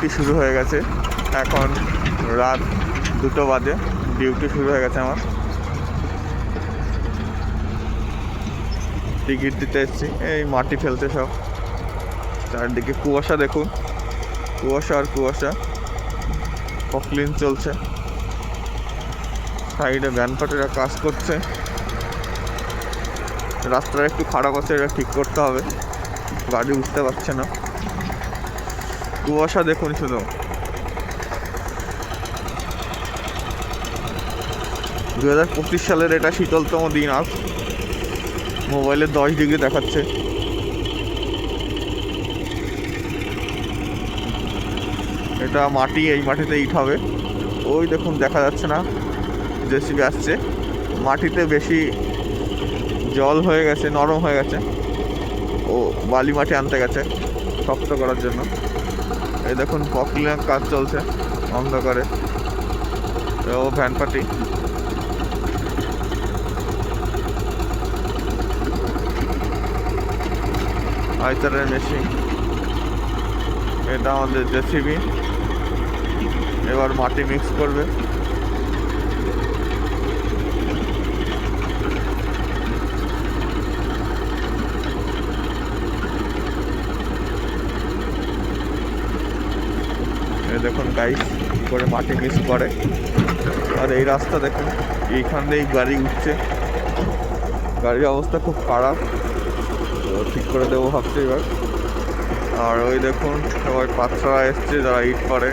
Duty শুরু হয়ে গেছে। এখন রাত 2টো বাজে, ডিউটি শুরু হয়ে গেছে আমার। টিকিট দিতে এসেছি, এই মাটি ফেলতে সব। চারদিকে কুয়াশা দেখুন, কুয়াশা আর কুয়াশা। পকলিন চলছে, সাইডে ভ্যানপাটেরা কাজ করছে। রাস্তাটা একটু খারাপ আছে, এটা ঠিক করতে হবে, গাড়ি উঠতে পারছে না। কুয়াশা দেখুন শুধু। 2025 সালের এটা শীতলতম দিন আজ। মোবাইলে 10 ডিগ্রি দেখাচ্ছে। এটা মাটি, এই মাটিতে ইট হবে। ওই দেখুন দেখা যাচ্ছে না, জেসিবি আসছে। মাটিতে বেশি জল হয়ে গেছে, নরম হয়ে গেছে, ও বালি মাটি আনতে গেছে শক্ত করার জন্য। এই দেখুন পকলিনের কাজ চলছে অন্ধকারে। ও ভ্যান পার্টি, আইতারের মেশিন। এটা আমাদের জেসিবি, এবার মাটি মিক্স করবে। এই দেখুন গাইস কী করে মাটি মিক্স করে। আর এই রাস্তা দেখুন, এইখান দিয়েই গাড়ি উঠছে। গাড়ির অবস্থা খুব খারাপ, তো ঠিক করে দেবো ভাবছি এবার। আর ওই দেখুন সবাই পাঁচরা এসছে যারা ইট করে।